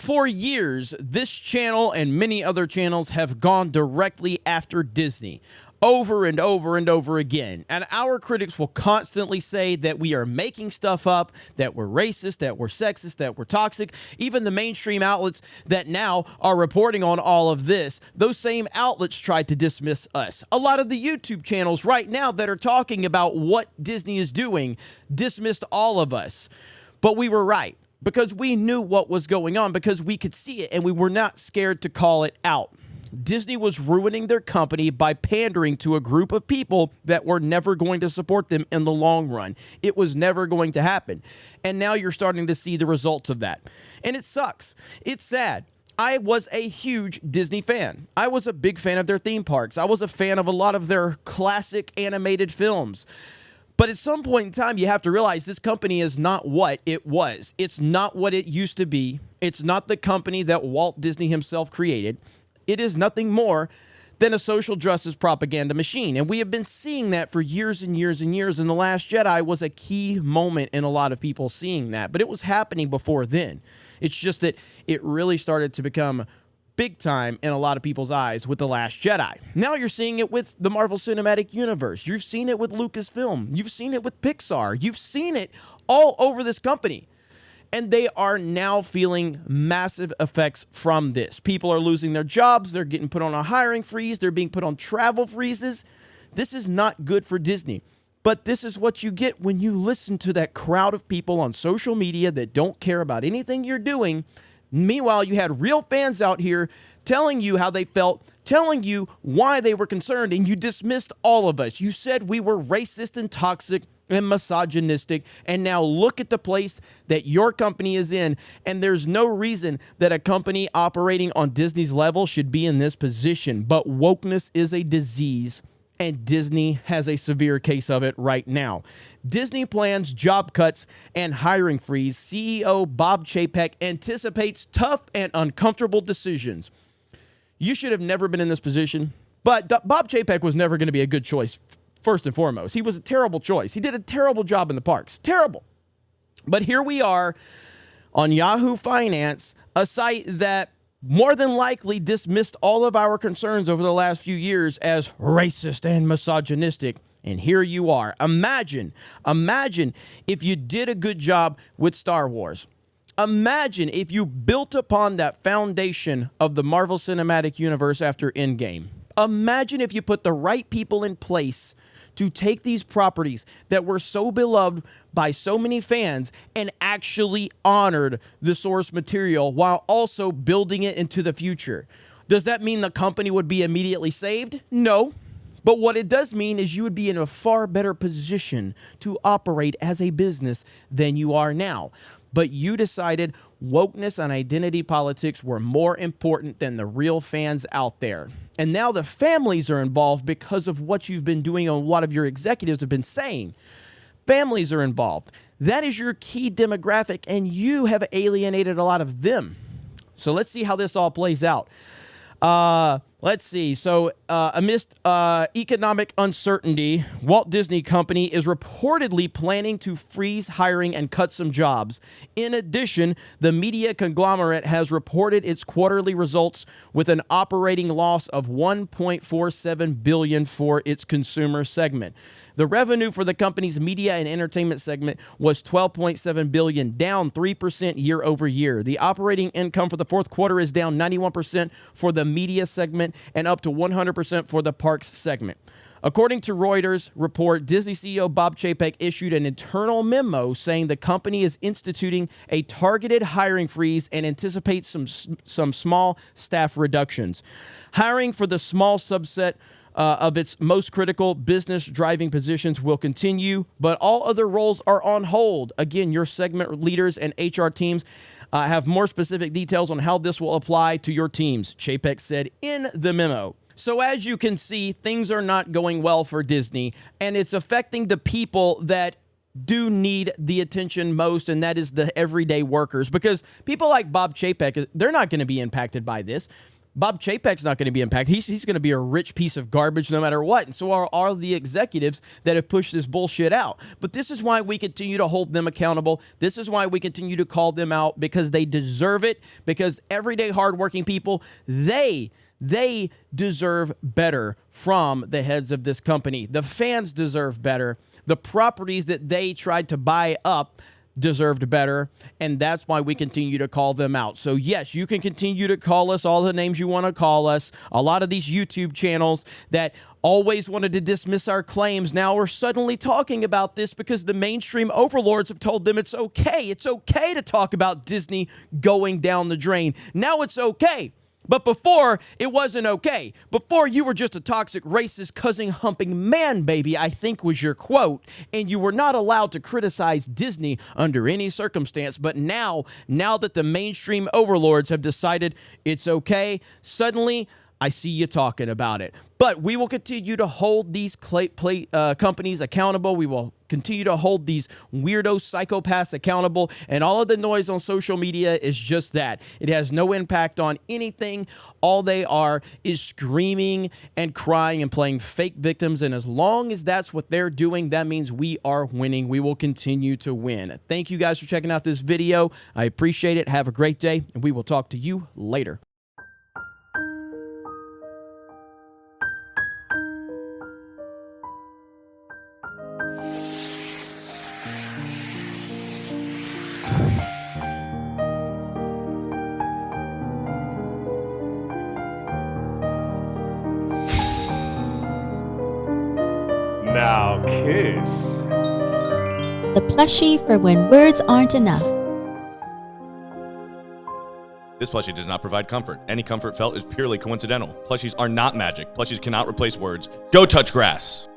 For years, this channel and many other channels have gone directly after Disney over and over and over again. And our critics will constantly say that we are making stuff up, that we're racist, that we're sexist, that we're toxic. Even the mainstream outlets that now are reporting on all of this, those same outlets tried to dismiss us. A lot of the YouTube channels right now that are talking about what Disney is doing dismissed all of us. But we were right, because we knew what was going on, because we could see it, and we were not scared to call it out. Disney was ruining their company by pandering to a group of people that were never going to support them in the long run. It was never going to happen. And now you're starting to see the results of that. And it sucks. It's sad. I was a huge Disney fan. I was a big fan of their theme parks. I was a fan of a lot of their classic animated films. But at some point in time, you have to realize this company is not what it was. It's not what it used to be. It's not the company that Walt Disney himself created. It is nothing more than a social justice propaganda machine. And we have been seeing that for years and years and years. And The Last Jedi was a key moment in a lot of people seeing that. But it was happening before then. It's just that it really started to become big time in a lot of people's eyes with The Last Jedi. Now you're seeing it with the Marvel Cinematic Universe. You've seen it with Lucasfilm. You've seen it with Pixar. You've seen it all over this company. And they are now feeling massive effects from this. People are losing their jobs. They're getting put on a hiring freeze. They're being put on travel freezes. This is not good for Disney. But this is what you get when you listen to that crowd of people on social media that don't care about anything you're doing. Meanwhile, you had real fans out here telling you how they felt, telling you why they were concerned, and you dismissed all of us. You said we were racist and toxic and misogynistic, and now look at the place that your company is in, and there's no reason that a company operating on Disney's level should be in this position. But wokeness is a disease, and Disney has a severe case of it right now. Disney plans job cuts and hiring freeze. CEO Bob Chapek anticipates tough and uncomfortable decisions. You should have never been in this position, but Bob Chapek was never going to be a good choice. First and foremost, he was a terrible choice. He did a terrible job in the parks. Terrible. But here we are on Yahoo Finance, a site that more than likely dismissed all of our concerns over the last few years as racist and misogynistic. And here you are. Imagine if you did a good job with Star Wars. Imagine if you built upon that foundation of the Marvel Cinematic Universe after Endgame. Imagine if you put the right people in place to take these properties that were so beloved by so many fans and actually honored the source material while also building it into the future. Does that mean the company would be immediately saved? No. But what it does mean is you would be in a far better position to operate as a business than you are now. But you decided wokeness and identity politics were more important than the real fans out there. And now the families are involved because of what you've been doing and a lot of your executives have been saying. Families are involved. That is your key demographic, and you have alienated a lot of them. So let's see how this all plays out. Let's see. So amidst economic uncertainty, Walt Disney Company is reportedly planning to freeze hiring and cut some jobs. In addition, the media conglomerate has reported its quarterly results with an operating loss of $1.47 billion for its consumer segment. The revenue for the company's media and entertainment segment was $12.7 billion, down 3% year over year. The operating income for the fourth quarter is down 91% for the media segment and up to 100% for the parks segment. According to Reuters report, Disney CEO Bob Chapek issued an internal memo saying the company is instituting a targeted hiring freeze and anticipates some small staff reductions. Hiring for the small subset of its most critical business driving positions will continue, but all other roles are on hold. Again, your segment leaders and HR teams have more specific details on how this will apply to your teams, Chapek said in the memo. So as you can see, things are not going well for Disney, and it's affecting the people that do need the attention most, and that is the everyday workers, because people like Bob Chapek, they're not going to be impacted by this. Bob Chapek's not going to be impacted. He's going to be a rich piece of garbage no matter what. And so are all the executives that have pushed this bullshit out. But this is why we continue to hold them accountable. This is why we continue to call them out, because they deserve it, because everyday hardworking people, they deserve better from the heads of this company. The fans deserve better. The properties that they tried to buy up deserved better, and that's why we continue to call them out. So yes, you can continue to call us all the names you want to call us. A lot of these YouTube channels that always wanted to dismiss our claims now are suddenly talking about this because the mainstream overlords have told them it's okay. It's okay to talk about Disney going down the drain. Now it's okay. But before, it wasn't okay. Before, you were just a toxic, racist, cousin-humping man, baby, I think was your quote, and you were not allowed to criticize Disney under any circumstance. But now that the mainstream overlords have decided it's okay, suddenly I see you talking about it. But we will continue to hold these companies accountable. We will continue to hold these weirdo psychopaths accountable. And all of the noise on social media is just that. It has no impact on anything. All they are is screaming and crying and playing fake victims. And as long as that's what they're doing, that means we are winning. We will continue to win. Thank you guys for checking out this video. I appreciate it. Have a great day, and we will talk to you later. Now kiss. The plushie for when words aren't enough. This plushie does not provide comfort. Any comfort felt is purely coincidental. Plushies are not magic. Plushies cannot replace words. Go touch grass.